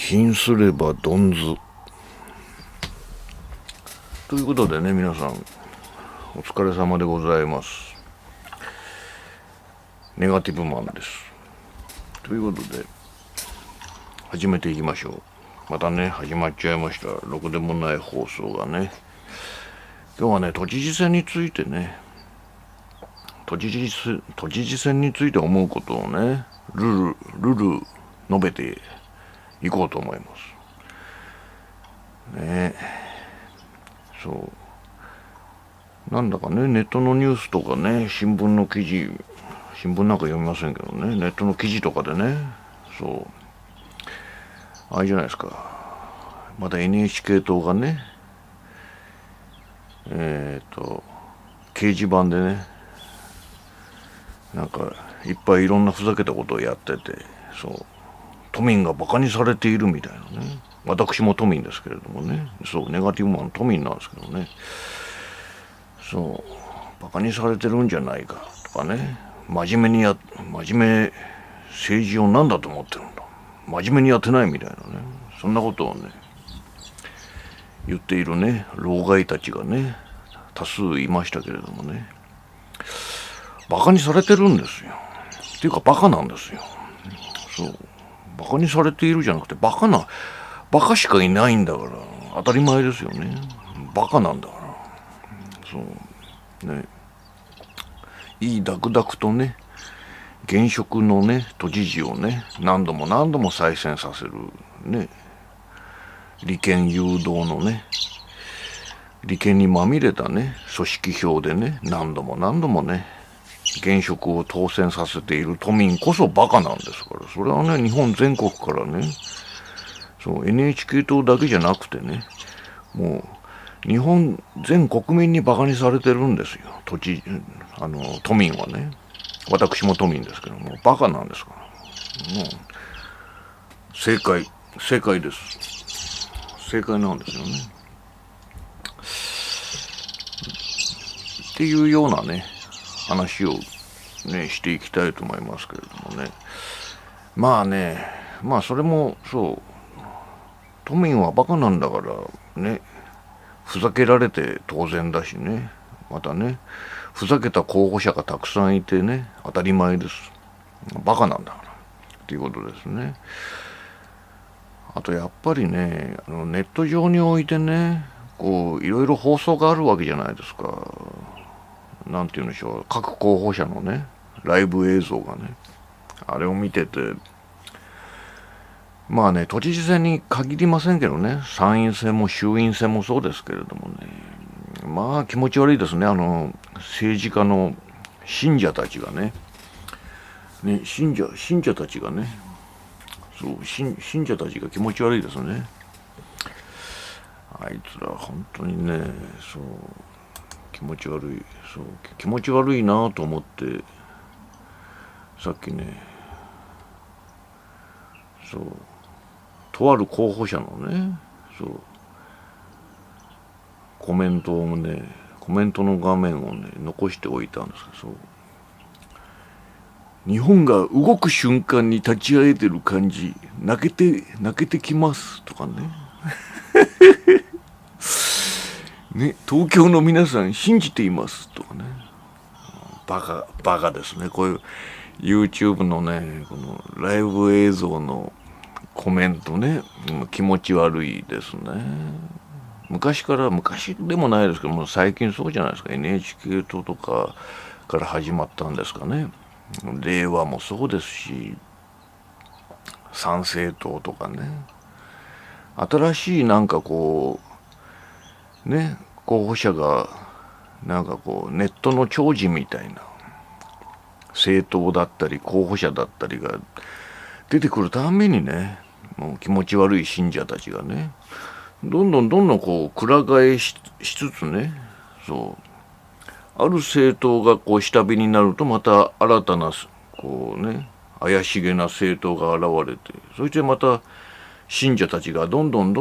貧すればどんずということでね、皆さんお疲れ様でございます。ネガティブマンです。ということで始めていきましょう。またね、始まっちゃいました。ろくでもない放送がね。今日はね、都知事選についてね、都知事選について思うことをね、ルル述べていこうと思いますね。そうなんだかね、ネットのニュースとかね、新聞の記事、新聞なんか読みませんけどね、ネットの記事とかでね、あれじゃないですか、また NHK 党がね、掲示板でね、なんかいっぱいいろんなふざけたことをやってて、都民がバカにされているみたいなね。私も都民ですけれどもね、ネガティブマン都民なんですけどね、バカにされてるんじゃないかとかね、真面目政治を何だと思ってるんだ、真面目にやってないみたいなね、そんなことをね言っているね老害たちがね多数いましたけれどもね、バカにされてるんですよ。っていうかバカなんですよ。バカにされているじゃなくてバカしかいないんだから当たり前ですよね。バカなんだからね、いいダクダクとね、現職のね都知事をね何度も再選させるね、利権誘導のね、利権にまみれたね組織票でね何度もね現職を当選させている都民こそバカなんですから、それはね日本全国からね、NHK 党だけじゃなくてね、もう日本全国民にバカにされてるんですよ。都民はね、私も都民ですけどもバカなんですから。もう正解です。正解なんですよね。っていうようなね話をねしていきたいと思いますけれどもね、それも都民はバカなんだからね、ふざけられて当然だしね、またねふざけた候補者がたくさんいてね当たり前です。バカなんだからっていうことですね。あとやっぱりね、ネット上においてねいろいろ放送があるわけじゃないですか。なんて言うんでしょう、各候補者のねライブ映像がね、あれを見てて、都知事選に限りませんけどね、参院選も衆院選もそうですけれどもね、気持ち悪いですね。政治家の信者たちがね、信者たちがね、信者たちが気持ち悪いですね。あいつら本当にね、気持ち悪いなと思って、さっきね、とある候補者のね、コメントの画面をね残しておいたんですけど、日本が動く瞬間に立ち会えてる感じ、泣けてきますとかねね、東京の皆さん信じていますとかね、バカですね。こういう YouTube のねこのライブ映像のコメントね、気持ち悪いですね。昔でもないですけども、最近そうじゃないですか。 NHK 党とかから始まったんですかね。令和もそうですし、参政党とかね、新しい候補者がネットの寵児みたいな政党だったり候補者だったりが出てくるためにね、もう気持ち悪い信者たちがねどんどんくら替えしつつね、ある政党が下火になるとまた新たな怪しげな政党が現れて、そしてまた信者たちがどんどん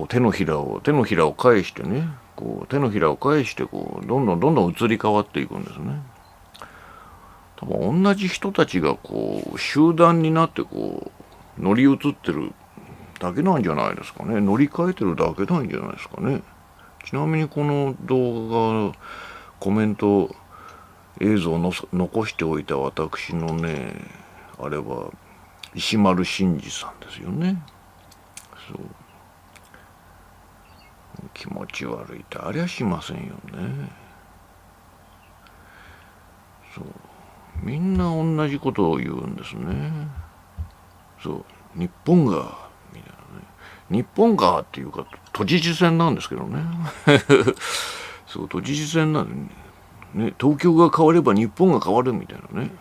手のひらを返してね、どんどん移り変わっていくんですね。多分同じ人たちがこう集団になってこう乗り移ってるだけなんじゃないですかね。乗り換えてるだけなんじゃないですかね。ちなみにこの動画コメント映像の残しておいた私のねあれは石丸伸二さんですよね。そう気持ち悪いってありゃしませんよね。そうみんな同じことを言うんですね。そう日本がみたいなね、日本がっていうか都知事選なんですけどねそう都知事選なんでね、東京が変われば日本が変わるみたいなね、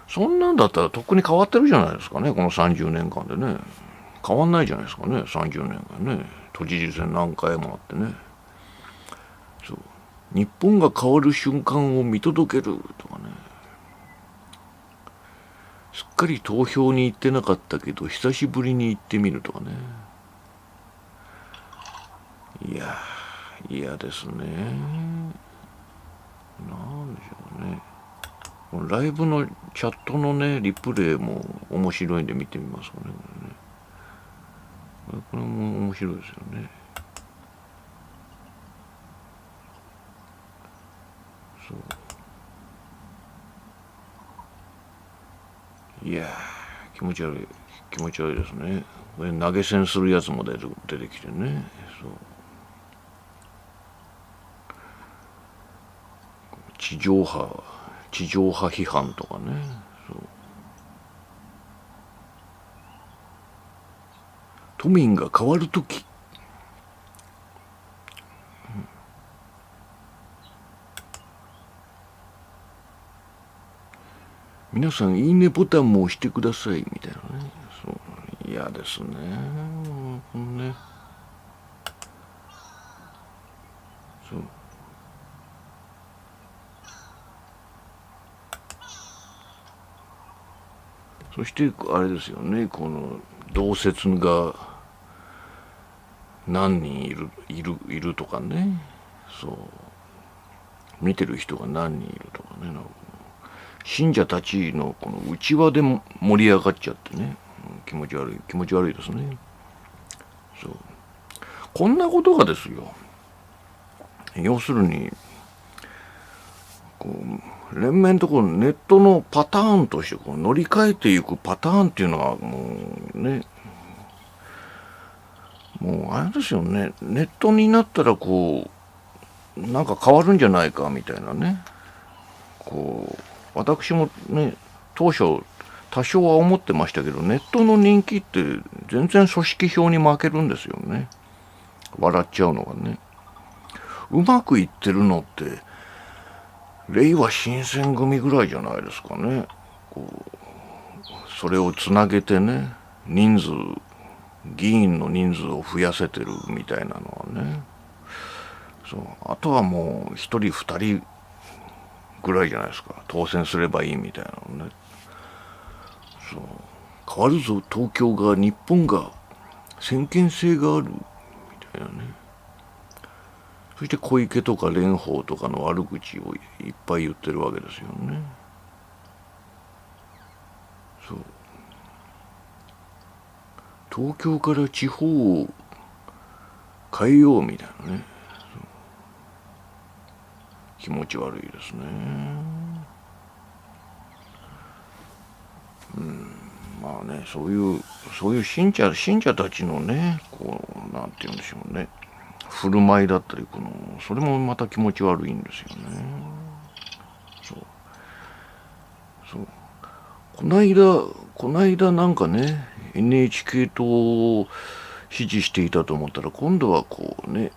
そんなんだったらとっくに変わってるじゃないですかね。この30年間でね変わんないじゃないですかね。30年間ね都知事選何回もあってね。そう日本が変わる瞬間を見届けるとかね、すっかり投票に行ってなかったけど久しぶりに行ってみるとかね。いや嫌ですね。なんでしょうね。ライブのチャットのねリプレイも面白いんで見てみますかね。これも面白いですよね。そういや気持ち悪い気持ち悪いですね。これ投げ銭するやつも出てきてね。そう地上波批判とかね。そう都民が変わるとき、皆さんいいねボタンも押してくださいみたいなね。そう嫌ですね。ねそうそしてあれですよね、この同説が何人いるとかね。そう見てる人が何人いるとかね。信者たちのこの内輪でも盛り上がっちゃってね、気持ち悪いですね。そうこんなことがですよ、要するにこう連綿とこうネットのパターンとしてこう乗り換えていくパターンっていうのはもうね、もうあれですよね。ネットになったらこうなんか変わるんじゃないかみたいなね。こう私もね当初多少は思ってましたけど、ネットの人気って全然組織票に負けるんですよね。笑っちゃうのがね、うまくいってるのって令和新選組ぐらいじゃないですかね。こうそれをつなげてね、議員の人数を増やせてるみたいなのはね。そうあとはもう一人二人ぐらいじゃないですか、当選すればいいみたいなのね。そう変わるぞ東京が、日本が先見性があるみたいなね。そして小池とか蓮舫とかの悪口をいっぱい言ってるわけですよね。そう東京から地方を変えようみたいなね。気持ち悪いですね。まあね、そういう信者たちのね、こうなんて言うんでしょうね、振る舞いだったり、それもまた気持ち悪いんですよね。そうこないだなんかね NHK 党支持していたと思ったら、今度はこうね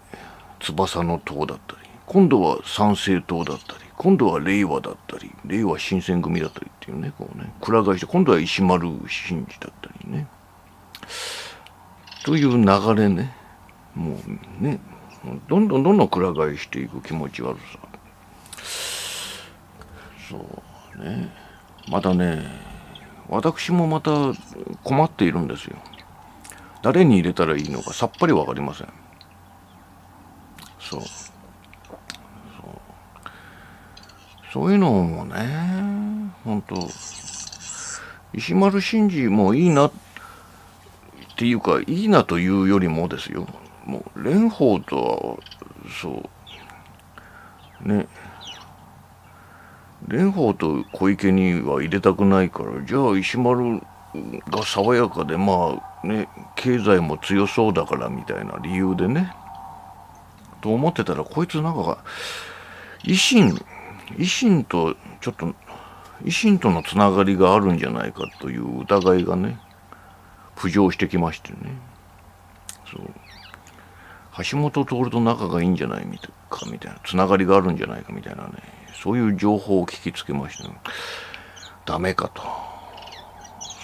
翼の党だったり、今度は参政党だったり、今度は令和だったり、令和新選組だったりっていうね、こうねくら替えして、今度は石丸伸二だったりね、という流れね。もうねどんどんくら替えしていく気持ち悪さ。そうね、またね私もまた困っているんですよ。誰に入れたらいいのかさっぱりわかりません。そういうのもね本当石丸伸二もいいなっていうか、いいなというよりもですよ、もう蓮舫とはそうね、蓮舫と小池には入れたくないから、じゃあ石丸が爽やかで、まあね、経済も強そうだからみたいな理由でねと思ってたら、こいつなんか維新とちょっと維新とのつながりがあるんじゃないかという疑いがね浮上してきましてね、そう橋本徹と仲がいいんじゃないかみたいな、つながりがあるんじゃないかみたいなね、そういう情報を聞きつけましてね、ダメかと。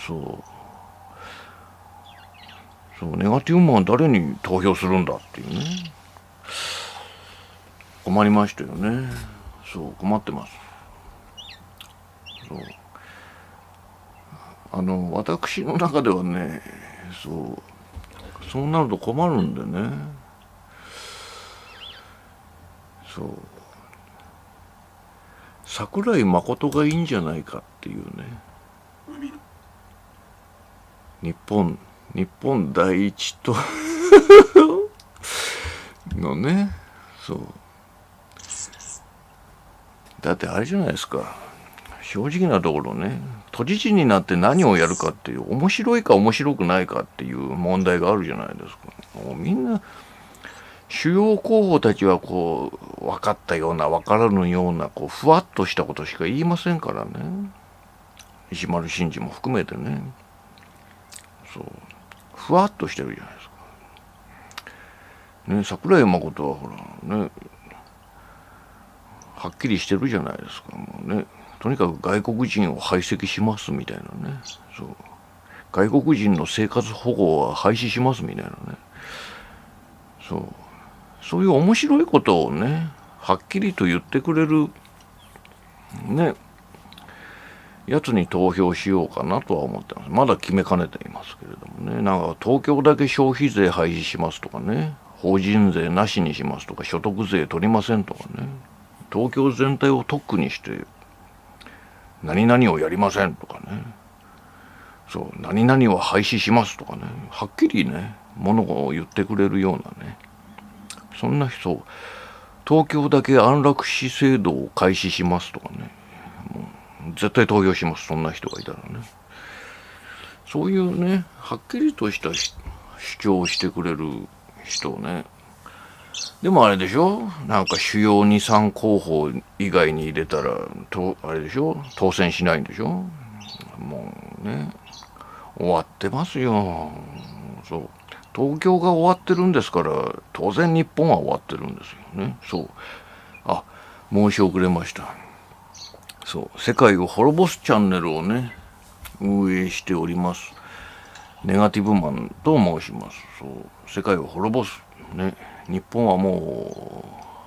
そうネガティブマンは誰に投票するんだっていうね、困りましたよね。そう困ってます。そう私の中ではね、そうなると困るんでね、そう桜井誠がいいんじゃないかっていうね、日本第一とのね、そうだってあれじゃないですか、正直なところね、都知事になって何をやるかっていう、面白いか面白くないかっていう問題があるじゃないですか。もうみんな主要候補たちはこう分かったような分からぬようなこうふわっとしたことしか言いませんからね、石丸伸二も含めてね、そうふわっとしてるじゃないですかね。桜井誠はほらね、はっきりしてるじゃないですか。もうね、とにかく外国人を排斥しますみたいなね、そう外国人の生活保護は廃止しますみたいなね、そういう面白いことをねはっきりと言ってくれるねやつに投票しようかなとは思ってます。まだ決めかねていますけれどもね、なんか東京だけ消費税廃止しますとかね、法人税なしにしますとか、所得税取りませんとかね、東京全体を特にして何々をやりませんとかね、そう何々は廃止しますとかね、はっきりねものを言ってくれるようなね、そんな人、東京だけ安楽死制度を開始しますとかね、もう絶対投票します、そんな人がいたらね。そういうねはっきりとした主張をしてくれる人をね。でもあれでしょ、なんか主要2、3候補以外に入れたらあれでしょ、当選しないんでしょ。もうね終わってますよ。そう東京が終わってるんですから、当然日本は終わってるんですよね。そう申し遅れました。そう世界を滅ぼすチャンネルをね運営しておりますネガティブマンと申します。そう世界を滅ぼすね、日本はも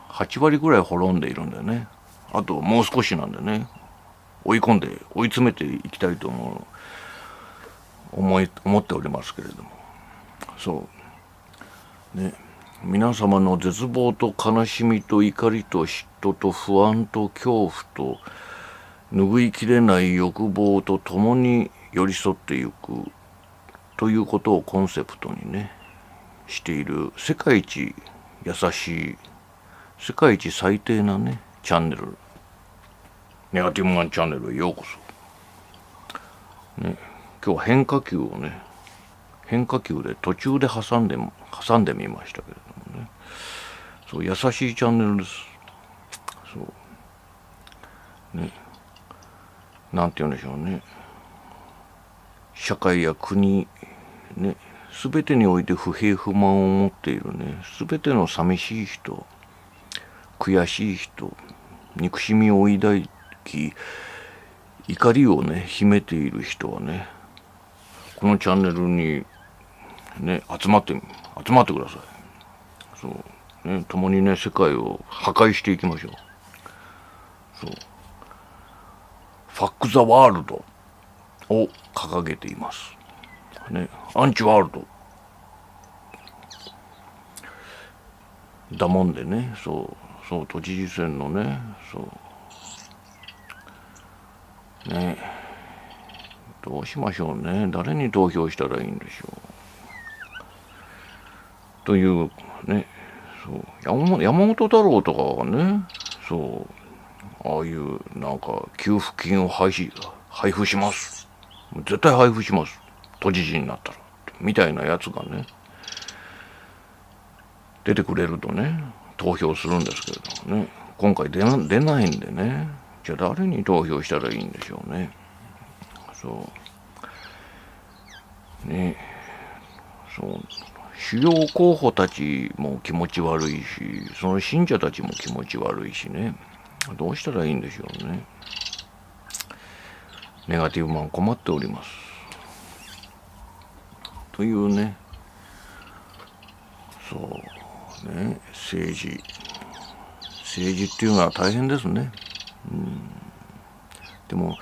う8割ぐらい滅んでいるんでね、あともう少しなんでね、追い詰めていきたいと思っておりますけれども、そうね、皆様の絶望と悲しみと怒りと嫉妬と不安と恐怖と拭いきれない欲望とともに寄り添っていくということをコンセプトにねしている、世界一優しい世界一最低なねチャンネル、ネガティブマンチャンネルへようこそね。今日は変化球で途中で挟んでみましたけれどもね、そう優しいチャンネルです。そうね、なんて言うんでしょうね、社会や国ね全てにおいて不平不満を持っているね、全ての寂しい人、悔しい人、憎しみを抱き怒りをね秘めている人はね、このチャンネルにね集まってください。そうね、共にね世界を破壊していきましょう。そうファック・ザ・ワールドを掲げていますね。アンチワールドだもんでね、そう都知事選のね、そうね、どうしましょうね。誰に投票したらいいんでしょう。というね、そう山本太郎とかはね、そうああいうなんか給付金を配布します。絶対配布します。都知事になったらみたいなやつがね出てくれるとね投票するんですけれどもね、今回出ないんでね、じゃあ誰に投票したらいいんでしょうね。そうね、そう主要候補たちも気持ち悪いし、その信者たちも気持ち悪いしね、どうしたらいいんでしょうね。ネガティブマン困っておりますというね。そうね、政治っていうのは大変ですね。でも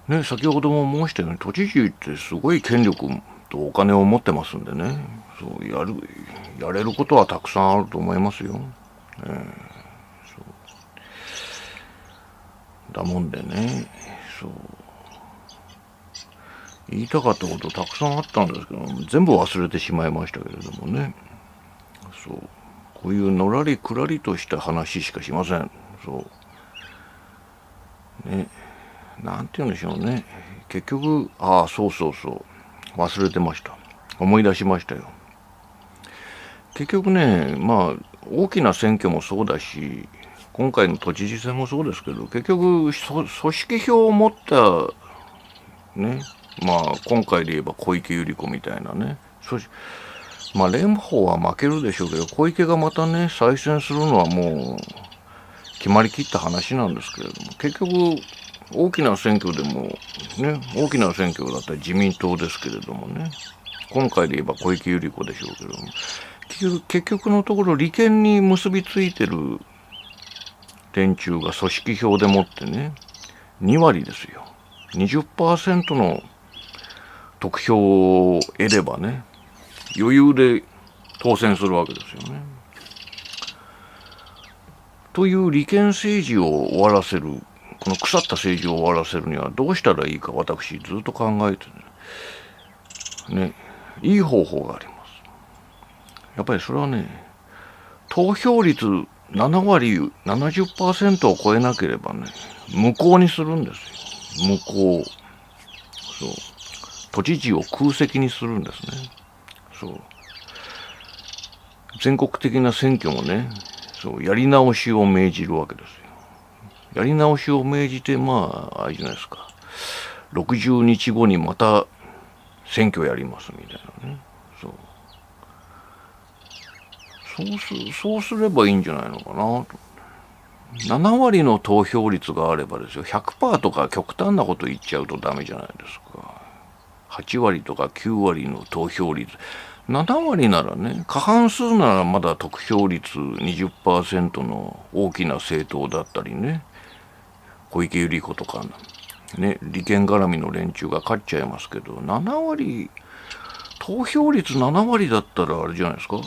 ね、先ほども申したように都知事ってすごい権力とお金を持ってますんでね、そうやれることはたくさんあると思いますよ。そうだもんでね、そう言いたかったことたくさんあったんですけど全部忘れてしまいましたけれどもね。そうこういうのらりくらりとした話しかしません。そうね、なんて言うんでしょうね。結局そう忘れてました。思い出しましたよ。結局ね、まあ大きな選挙もそうだし今回の都知事選もそうですけど、結局組織票を持ったね、まあ今回で言えば小池百合子みたいなね、まあ蓮舫は負けるでしょうけど小池がまたね再選するのはもう決まりきった話なんですけれども、結局大きな選挙でもね、大きな選挙だったら自民党ですけれどもね、今回で言えば小池百合子でしょうけども、結局のところ利権に結びついてる連中が組織票でもってね、2割ですよ。20% の得票を得ればね、余裕で当選するわけですよね。という利権政治を終わらせる、この腐った政治を終わらせるにはどうしたらいいか、私ずっと考えてね、いい方法があります。やっぱりそれはね、投票率7割 70% を超えなければね、無効にするんですよ。無効。そう。都知事を空席にするんですね。そう。全国的な選挙もね、そうやり直しを命じるわけですよ。やり直しを命じて、あれじゃないですか。60日後にまた選挙やりますみたいなね。そうすればいいんじゃないのかなと。7割の投票率があればですよ、100% とか極端なこと言っちゃうとダメじゃないですか。8割とか9割の投票率。7割ならね、過半数ならまだ得票率 20% の大きな政党だったりね、小池百合子とかね、利権絡みの連中が勝っちゃいますけど、7割、投票率7割だったらあれじゃないですか。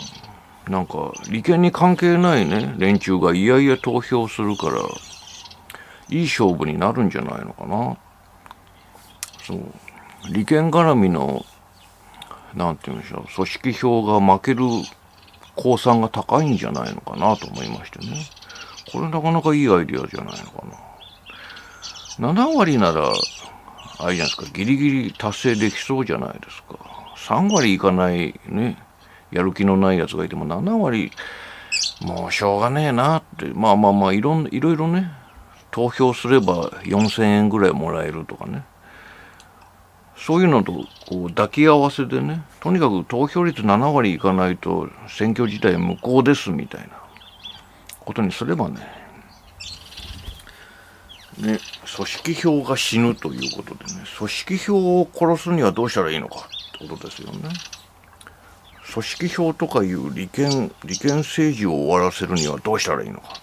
なんか利権に関係ないね連中がいやいや投票するからいい勝負になるんじゃないのかな。そう利権絡みのなんて言うんでしょう、組織票が負ける公算が高いんじゃないのかなと思いましてね。これなかなかいいアイデアじゃないのかな。7割ならあれじゃないですか、ギリギリ達成できそうじゃないですか。3割いかないね、やる気のないやつがいても7割もうしょうがねえなって、いろいろね、投票すれば4000円ぐらいもらえるとかね、そういうのとこう抱き合わせでね、とにかく投票率7割いかないと選挙自体無効ですみたいなことにすればね、組織票が死ぬということでね、組織票を殺すにはどうしたらいいのかってことですよね。組織票とかいう利権政治を終わらせるにはどうしたらいいのか。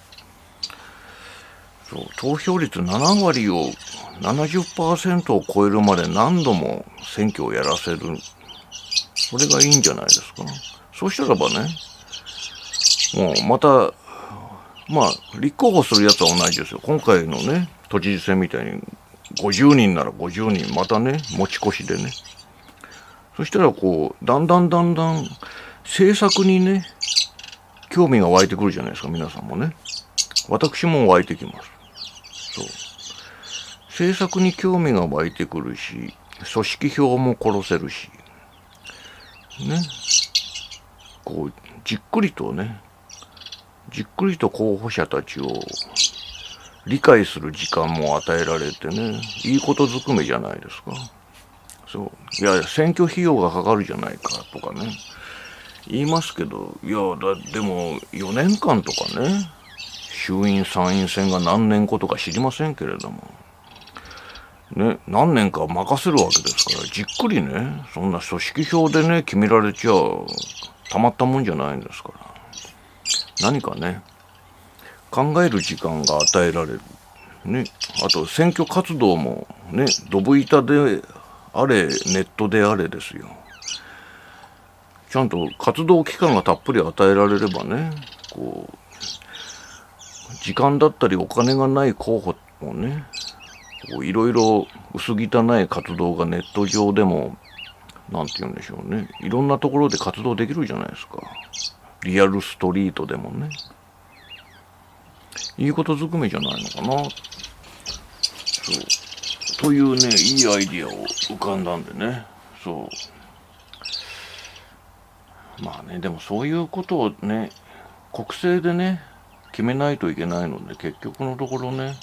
そう投票率7割を 70% を超えるまで何度も選挙をやらせる、それがいいんじゃないですか。そうしたらばね、もうまた立候補するやつは同じですよ。今回のね都知事選みたいに50人なら50人またね持ち越しでね、そしたらこうだんだん政策にね興味が湧いてくるじゃないですか。皆さんもね、私も湧いてきます。そう、政策に興味が湧いてくるし、組織票も殺せるしね、こうじっくりと候補者たちを理解する時間も与えられてね、いいことずくめじゃないですか。そう、いや選挙費用がかかるじゃないかとかね言いますけど、いやでも4年間とかね、衆院参院選が何年後とか知りませんけれどもね、何年か任せるわけですから、じっくりね、そんな組織票でね決められちゃたまったもんじゃないんですから、何かね考える時間が与えられるね。あと選挙活動もね、ドブ板であれネットであれですよ、ちゃんと活動期間がたっぷり与えられればね、こう時間だったりお金がない候補もね、いろいろ薄汚い活動がネット上でもなんて言うんでしょうね、いろんなところで活動できるじゃないですか。リアルストリートでもね、いいことずくめじゃないのかな。そうというね、いいアイディアを浮かんだんでね。そうまあね、でもそういうことをね国政でね決めないといけないので、結局のところね、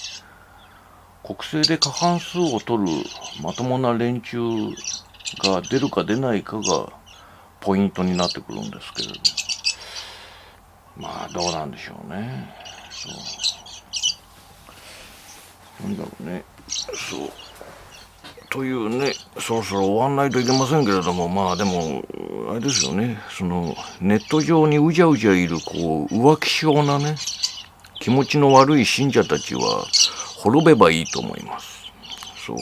国政で過半数を取るまともな連中が出るか出ないかがポイントになってくるんですけれど、まあどうなんでしょうね。そうなんだろうね。そうというね、そろそろ終わんないといけませんけれども、まあでもあれですよね、そのネット上にうじゃうじゃいるこう浮気性なね気持ちの悪い信者たちは滅べばいいと思います。そう、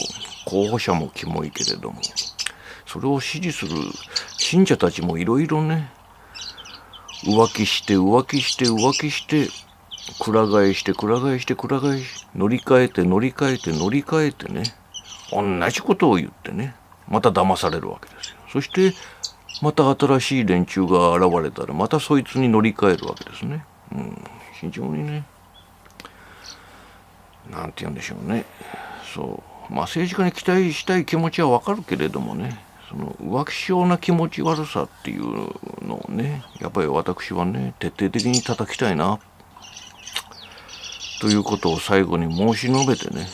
候補者もキモいけれども、それを支持する信者たちもいろいろね、浮気してくら替えして乗り換えてね、同じことを言ってね、また騙されるわけですよ。そしてまた新しい連中が現れたらまたそいつに乗り換えるわけですね。非常にね、なんて言うんでしょうね。そうまあ政治家に期待したい気持ちはわかるけれどもね、その浮気性な気持ち悪さっていうのをね、やっぱり私はね徹底的に叩きたいなということを最後に申し述べてね、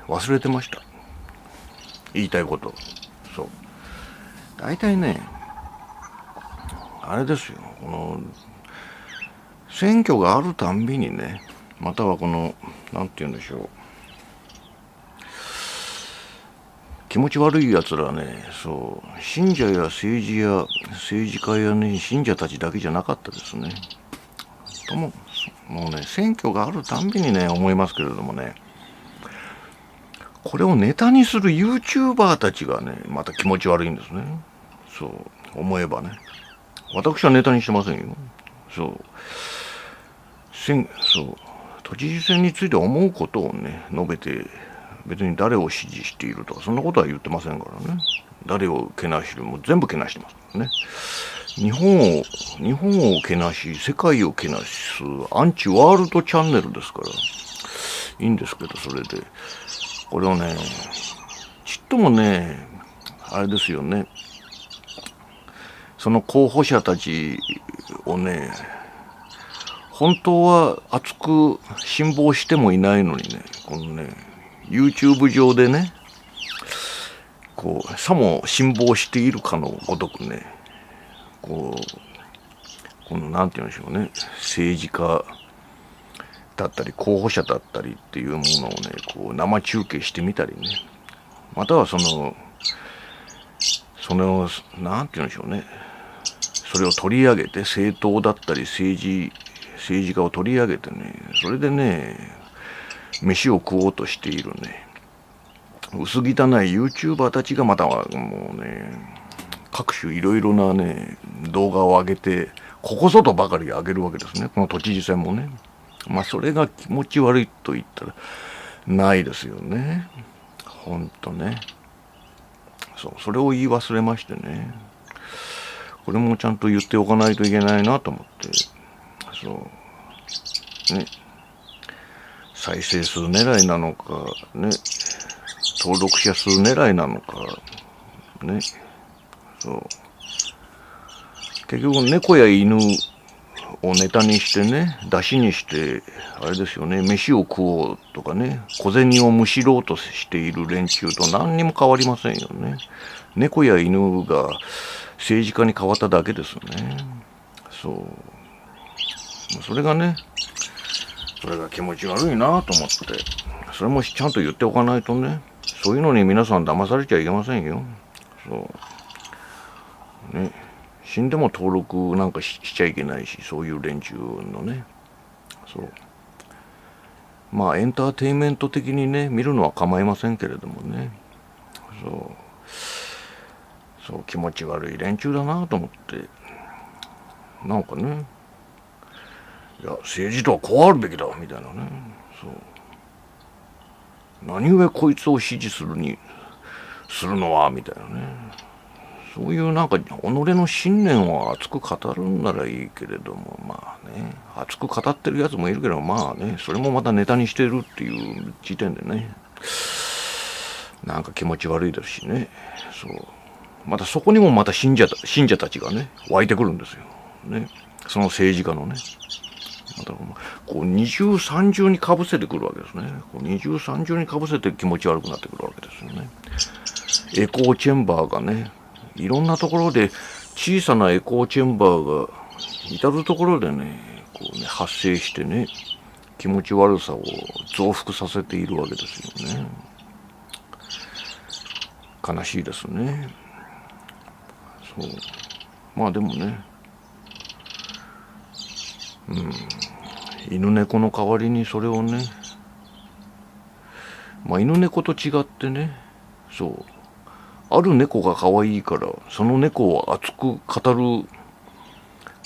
忘れてました、言いたいこと。そう大体ねあれですよ、この選挙があるたんびにね、またはこのなんて言うんでしょう、気持ち悪いやつらね、そう信者や政治家やね信者たちだけじゃなかったですね。もうね、選挙があるたんびにね思いますけれどもね、これをネタにする YouTuber たちがねまた気持ち悪いんですね。そう思えばね、私はネタにしてませんよ。そう都知事選について思うことをね述べて、別に誰を支持しているとかそんなことは言ってませんからね。誰をけなしてるも全部けなしてますからね。日本をけなし世界をけなすアンチワールドチャンネルですからいいんですけど、それでこれをねちっともねあれですよね、その候補者たちをね本当は熱く辛抱してもいないのにね、このね YouTube 上でねこうさも辛抱しているかのごとくね、このなんて言うんでしょうね、政治家だったり候補者だったりっていうものをねこう生中継してみたりね、またはそのなんて言うんでしょうね、それを取り上げて政党だったり政治家を取り上げてね、それでね飯を食おうとしているね薄汚い YouTuber たちがまたはもうね各種いろいろなね動画を上げてここぞとばかり上げるわけですね。この都知事選もね、まあそれが気持ち悪いと言ったらないですよね。ほんとね。それを言い忘れましてね。これもちゃんと言っておかないといけないなと思って。ね。再生数狙いなのか、ね。登録者数狙いなのか、ね。結局猫や犬をネタにしてね、出汁にして、あれですよね、飯を食おうとかね、小銭をむしろうとしている連中と何にも変わりませんよね。猫や犬が政治家に変わっただけですね。それがね、それが気持ち悪いなと思って、それもちゃんと言っておかないとね、そういうのに皆さん騙されちゃいけませんよ。ね。死んでも登録なんか しちゃいけないし、そういう連中のね。まあエンターテインメント的にね、見るのは構いませんけれどもね。気持ち悪い連中だなと思って。なんかね、いや政治とはこうあるべきだみたいなね。何故こいつを支持するのはみたいなね。そういうなんか己の信念を熱く語るんならいいけれども、まあね、熱く語ってるやつもいるけど、まあね、それもまたネタにしてるっていう時点でね、なんか気持ち悪いですしね。またそこにもまた信者たちがね、湧いてくるんですよ。ね、その政治家のね。またこう二重三重にかぶせてくるわけですね。二重三重にかぶせて気持ち悪くなってくるわけですよね。エコーチェンバーがね、いろんなところで小さなエコーチェンバーが至るところでね、発生してね、気持ち悪さを増幅させているわけですよね。悲しいですね。まあでもね、犬猫の代わりにそれをね、まあ犬猫と違ってね、ある猫が可愛いからその猫を熱く語る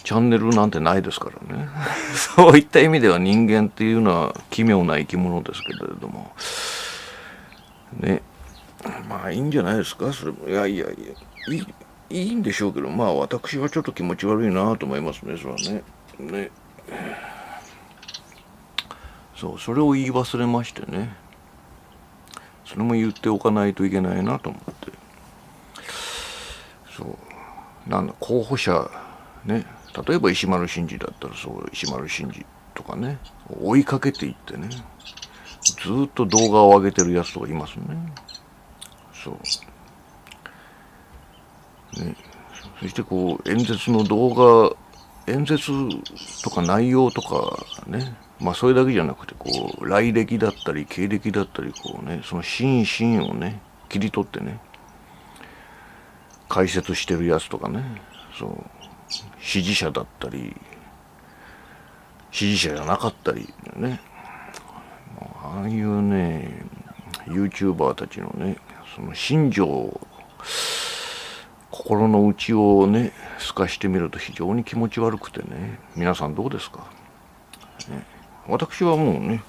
チャンネルなんてないですからね。そういった意味では人間っていうのは奇妙な生き物ですけれどもね、まあいいんじゃないですか。それもいいんでしょうけど、まあ私はちょっと気持ち悪いなと思いますね。それはね。それを言い忘れましてね、それも言っておかないといけないなと思って。候補者ね、例えば石丸伸二だったら石丸伸二とかね、追いかけていってね、ずっと動画を上げてるやつとかいますね。そして演説の動画、演説とか内容とかね、まあそれだけじゃなくて来歴だったり経歴だったりそのシーンをね切り取ってね解説してるやつとかね、支持者だったり支持者じゃなかったりね、ああいうね YouTuber たちのね、その心情、心の内をね透かしてみると非常に気持ち悪くてね。皆さんどうですか、私はもうね、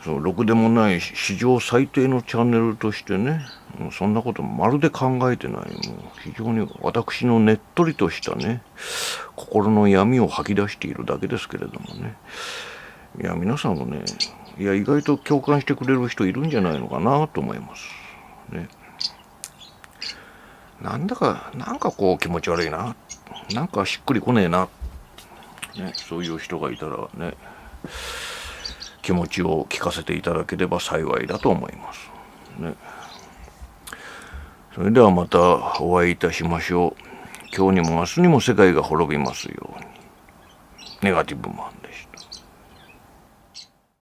ろくでもない史上最低のチャンネルとしてね、そんなことまるで考えてない、もう非常に私のねっとりとしたね心の闇を吐き出しているだけですけれどもね。いや皆さんもね、意外と共感してくれる人いるんじゃないのかなと思いますね。なんか気持ち悪いな、なんかしっくりこねえな、ね、そういう人がいたらね、気持ちを聞かせていただければ幸いだと思いますね。それではまたお会いいたしましょう。今日にも明日にも世界が滅びますように。ネガティブマンでした。